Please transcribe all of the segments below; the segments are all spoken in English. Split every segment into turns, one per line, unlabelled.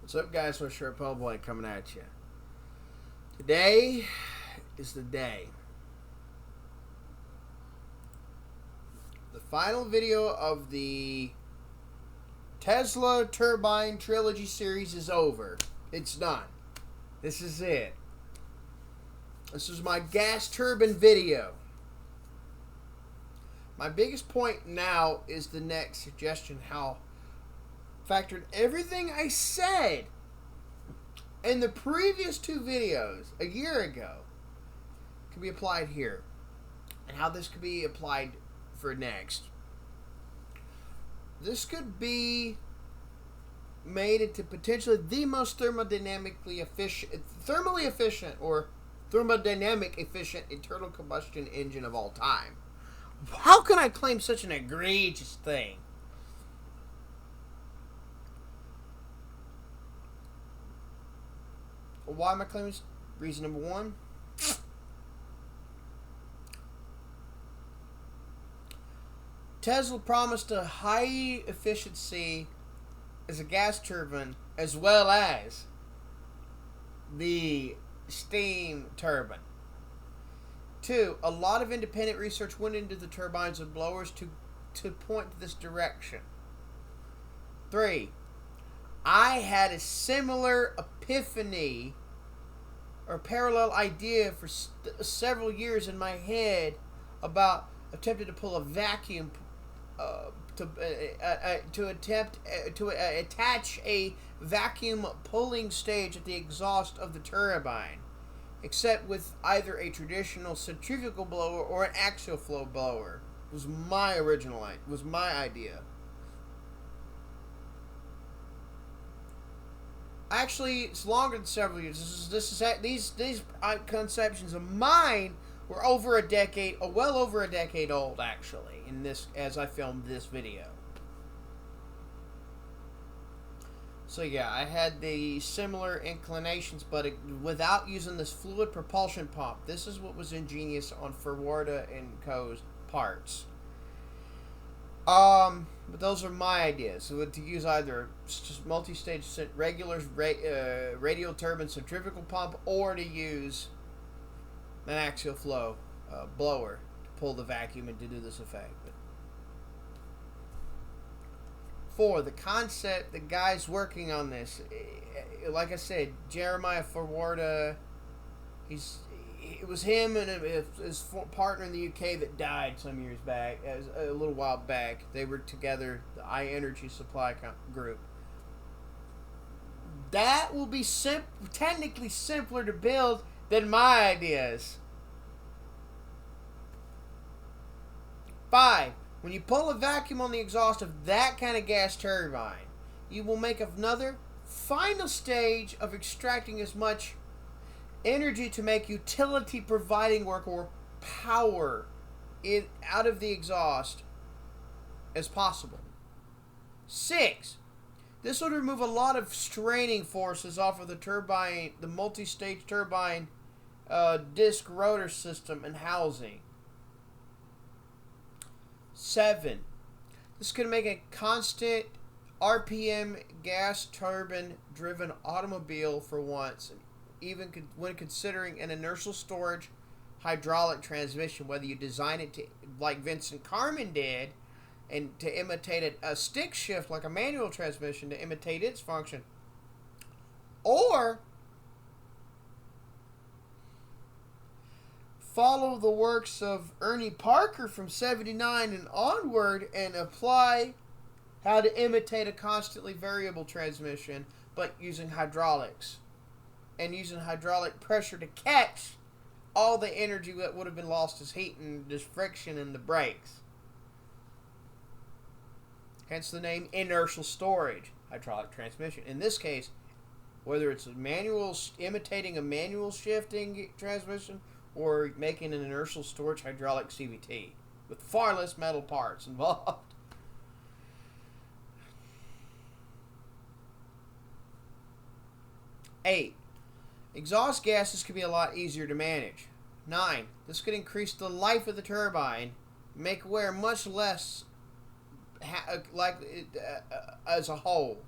What's up, guys? What's your Boy coming at you? Today is the day. The final video of the Tesla Turbine Trilogy series is over. It's done. This is it. This is my gas turbine video. My biggest point now is the next suggestion, how factored everything I said in the previous two videos a year ago can be applied here, and how this could be applied for next. This could be made into potentially the most thermodynamic efficient internal combustion engine of all time. How can I claim such an egregious thing? Why am I claiming this? Reason number one. Tesla promised a high efficiency as a gas turbine as well as the steam turbine. Two, a lot of independent research went into the turbines and blowers to point to this direction. Three, I had a similar epiphany or parallel idea for several years in my head about attempting to pull a vacuum to attach a vacuum pulling stage at the exhaust of the turbine, except with either a traditional centrifugal blower or an axial flow blower. Was my idea. Actually, it's longer than several years. These conceptions of mine were well over a decade old, actually, as I filmed this video. So yeah, I had the similar inclinations, but without using this fluid propulsion pump. This is what was ingenious on Forwarda and Co.'s parts. But those are my ideas. So to use either just multi-stage regular radial turbine centrifugal pump, or to use an axial flow blower to pull the vacuum and to do this effect. But four, the concept, the guys working on this, like I said, Jeremiah Forwarda, it was him and his partner in the UK that died some years back, a little while back. They were together, the iEnergy Supply Group. That will be technically simpler to build than my ideas. 5. When you pull a vacuum on the exhaust of that kind of gas turbine, you will make another final stage of extracting as much energy to make utility providing work or power out of the exhaust as possible. 6. This would remove a lot of straining forces off of the turbine, the multi-stage turbine disc rotor system and housing. 7. This could make a constant RPM gas turbine driven automobile for once, even when considering an inertial storage hydraulic transmission, whether you design it to, like Vincent Carman did, and to imitate a stick shift like a manual transmission to imitate its function, or follow the works of Ernie Parker from 79 and onward and apply how to imitate a constantly variable transmission, but using hydraulics. And using hydraulic pressure to catch all the energy that would have been lost as heat and just friction in the brakes. Hence the name inertial storage hydraulic transmission. In this case, whether it's imitating a manual shifting transmission or making an inertial storage hydraulic CVT with far less metal parts involved. 8. Exhaust gases could be a lot easier to manage. 9. This could increase the life of the turbine, make wear much less as a whole.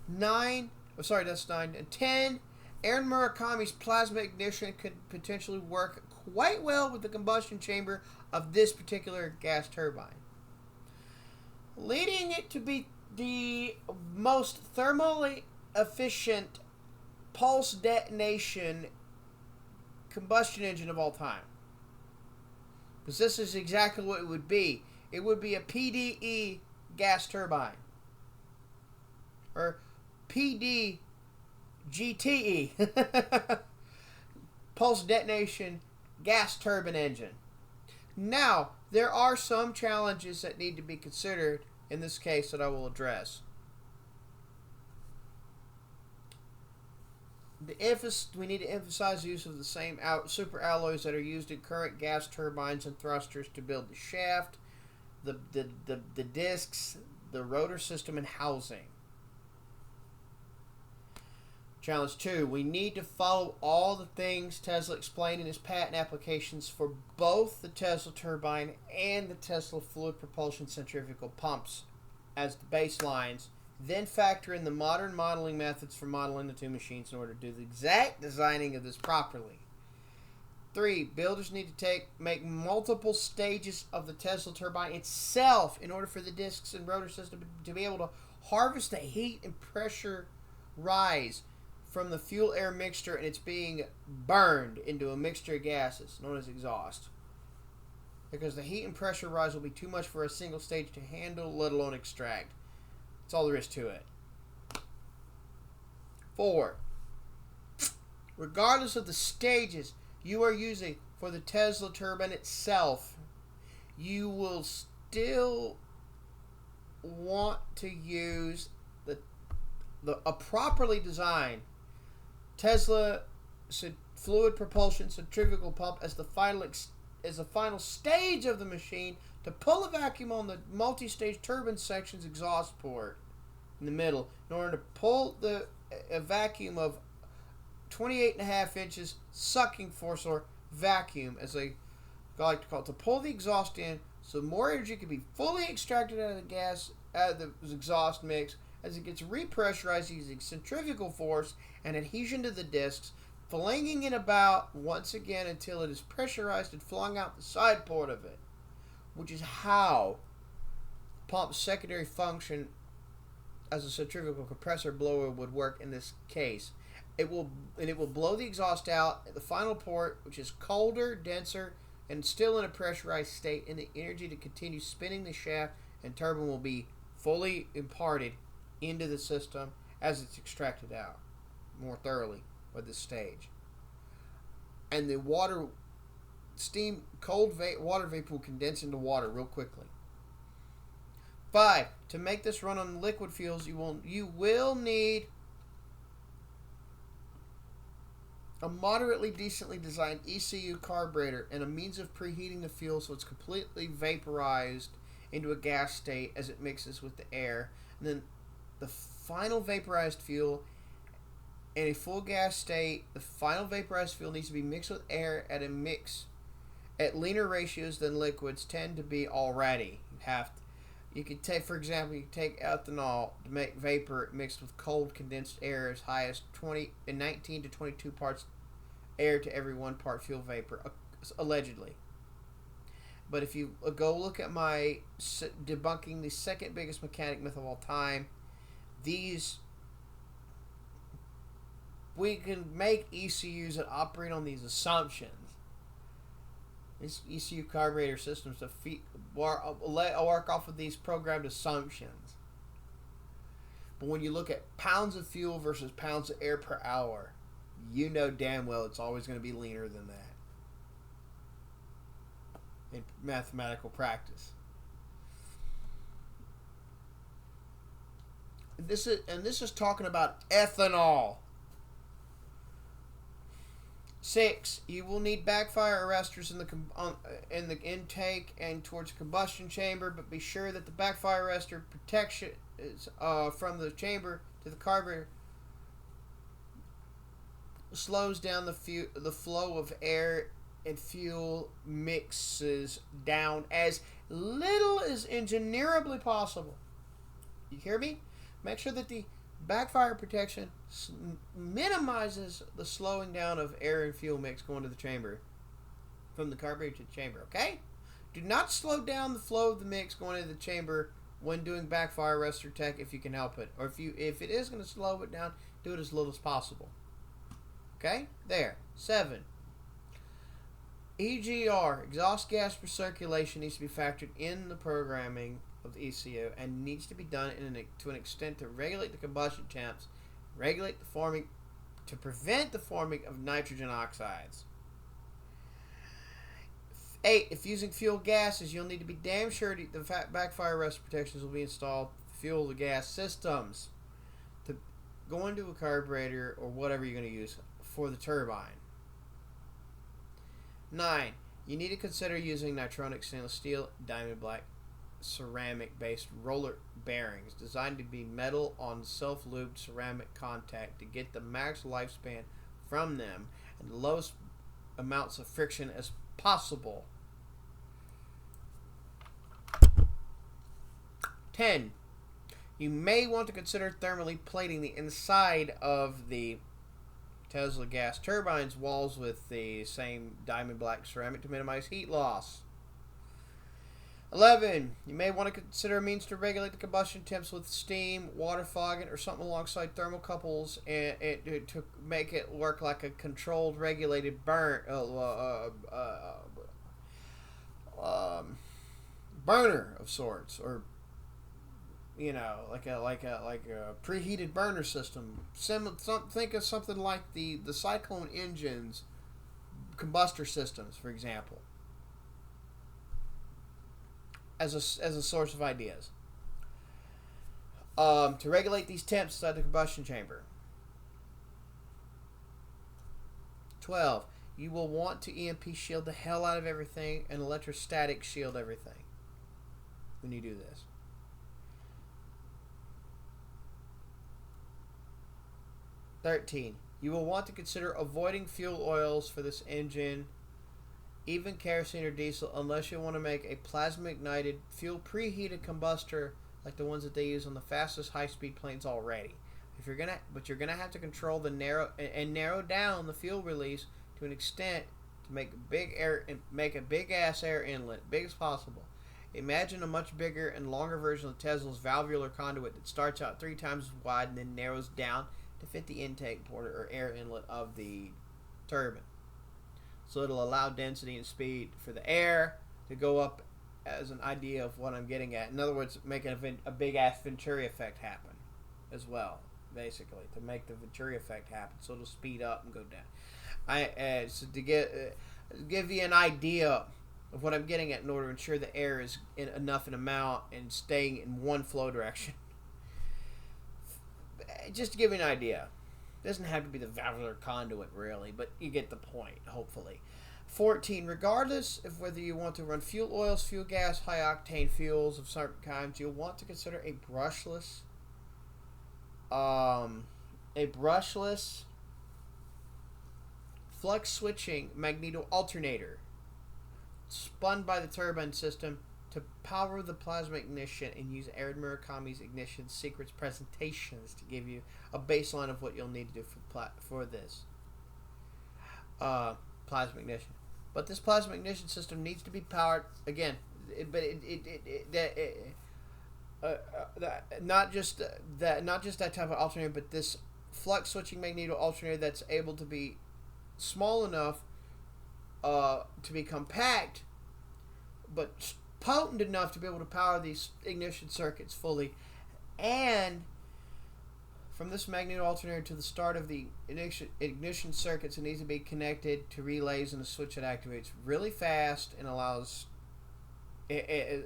9, oh sorry, that's 9, and 10, Aaron Murakami's plasma ignition could potentially work quite well with the combustion chamber of this particular gas turbine, leading it to be the most thermally efficient pulse detonation combustion engine of all time. Because this is exactly what it would be. It would be a PDE gas turbine. Or PDGTE. Pulse detonation gas turbine engine. Now, there are some challenges that need to be considered in this case that I will address. We need to emphasize the use of the same super alloys that are used in current gas turbines and thrusters to build the shaft, the discs, the rotor system, and housing. Challenge 2. We need to follow all the things Tesla explained in his patent applications for both the Tesla turbine and the Tesla fluid propulsion centrifugal pumps as the baselines. Then factor in the modern modeling methods for modeling the two machines in order to do the exact designing of this properly. 3. Builders need to make multiple stages of the Tesla turbine itself in order for the discs and rotor system to be able to harvest the heat and pressure rise from the fuel-air mixture, and it's being burned into a mixture of gases known as exhaust. Because the heat and pressure rise will be too much for a single stage to handle, let alone extract. That's all there is to it. 4. Regardless of the stages you are using for the Tesla turbine itself, you will still want to use a properly designed Tesla fluid propulsion centrifugal pump as the final stage of the machine to pull a vacuum on the multi-stage turbine section's exhaust port in the middle in order to pull a vacuum of 28.5 inches sucking force, or vacuum as they like to call it, to pull the exhaust in so more energy can be fully extracted out of the exhaust mix as it gets repressurized using centrifugal force and adhesion to the discs, flinging it about once again until it is pressurized and flung out the side port of it, which is how the pump's secondary function as a centrifugal compressor blower would work in this case. It will blow the exhaust out at the final port, which is colder, denser, and still in a pressurized state, and the energy to continue spinning the shaft and turbine will be fully imparted into the system as it's extracted out more thoroughly by this stage. And the water vapor will condense into water real quickly. 5. To make this run on liquid fuels, you will need a moderately decently designed ECU carburetor and a means of preheating the fuel so it's completely vaporized into a gas state as it mixes with the air. And then the final vaporized fuel in a full gas state, the final vaporized fuel needs to be mixed with air at leaner ratios than liquids tend to be already. You could take, for example, ethanol to make vapor mixed with cold condensed air as high as 19 to 22 parts air to every 1 part fuel vapor, allegedly. But if you go look at my debunking the second biggest mechanic myth of all time, we can make ECUs that operate on these assumptions. These ECU carburetor systems work off of these programmed assumptions. But when you look at pounds of fuel versus pounds of air per hour, you know damn well it's always going to be leaner than that in mathematical practice. This is talking about ethanol. 6. You will need backfire arresters in the intake and towards the combustion chamber, but be sure that the backfire arrestor protection is from the chamber to the carburetor slows down the flow of air and fuel mixes down as little as engineerably possible. You hear me? Make sure that the Backfire protection minimizes the slowing down of air and fuel mix going to the chamber, from the carburetor to the chamber, okay? Do not slow down the flow of the mix going into the chamber when doing backfire arrest or tech if you can help it. Or if it is going to slow it down, do it as little as possible. Okay? There. 7. EGR, exhaust gas recirculation, needs to be factored in the programming of the ECU and needs to be done to an extent to regulate the combustion temps, regulate the forming, to prevent the forming of nitrogen oxides. 8. If using fuel gases, you'll need to be damn sure the backfire arrest protections will be installed to fuel the gas systems to go into a carburetor or whatever you're going to use for the turbine. 9. You need to consider using nitronic stainless steel, diamond black, ceramic-based roller bearings designed to be metal on self-lubed ceramic contact to get the max lifespan from them and the lowest amounts of friction as possible. 10. You may want to consider thermally plating the inside of the Tesla gas turbine's walls with the same diamond black ceramic to minimize heat loss. 11. You may want to consider a means to regulate the combustion temps with steam, water fogging, or something alongside thermocouples and to make it work like a controlled, regulated burner of sorts, or like a preheated burner system. Think of something like the Cyclone engines, combustor systems, for example, as a source of ideas. To regulate these temps inside the combustion chamber. 12. You will want to EMP shield the hell out of everything and electrostatic shield everything when you do this. 13. You will want to consider avoiding fuel oils for this engine, even kerosene or diesel, unless you want to make a plasma ignited fuel preheated combustor like the ones that they use on the fastest high-speed planes already. But you're gonna have to control the narrow down the fuel release to an extent to make a big ass air inlet, big as possible. Imagine a much bigger and longer version of Tesla's valvular conduit that starts out 3 times as wide and then narrows down to fit the intake port or air inlet of the turbine. So it'll allow density and speed for the air to go up, as an idea of what I'm getting at. In other words, making a big ass Venturi effect happen as well, basically, to make the Venturi effect happen. So it'll speed up and go down. So to give you an idea of what I'm getting at in order to ensure the air is enough in amount and staying in one flow direction. Just to give you an idea. It doesn't have to be the valvular conduit, really, but you get the point, hopefully. 14. Regardless of whether you want to run fuel oils, fuel gas, high-octane fuels of certain kinds, you'll want to consider a brushless flux-switching magneto alternator spun by the turbine system to power the plasma ignition and use Aaron Murakami's ignition secrets presentations to give you a baseline of what you'll need to do for this plasma ignition. But this plasma ignition system needs to be powered again. Not just that type of alternator, but this flux switching magneto alternator that's able to be small enough to be compact, but potent enough to be able to power these ignition circuits fully. And from this magneto alternator to the start of the ignition circuits, it needs to be connected to relays and a switch that activates really fast and allows that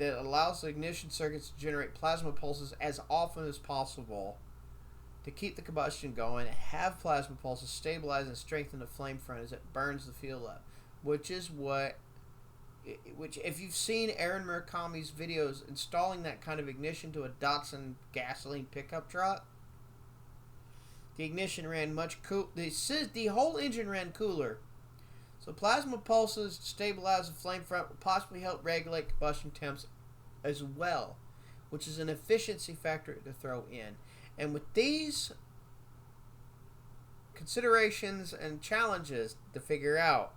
allows the ignition circuits to generate plasma pulses as often as possible to keep the combustion going, have plasma pulses stabilize and strengthen the flame front as it burns the fuel up, which if you've seen Aaron Murakami's videos installing that kind of ignition to a Datsun gasoline pickup truck, the ignition ran much cool. The whole engine ran cooler. So plasma pulses to stabilize the flame front will possibly help regulate combustion temps as well, which is an efficiency factor to throw in. And with these considerations and challenges to figure out,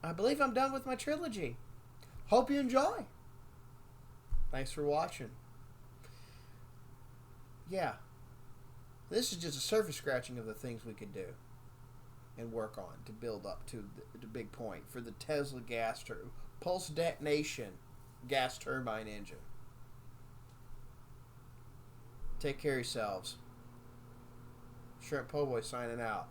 I believe I'm done with my trilogy. Hope you enjoy. Thanks for watching. Yeah, this is just a surface scratching of the things we could do and work on to build up to the big point for the Tesla pulse detonation gas turbine engine. Take care of yourselves. Shrimp Po' Boy signing out.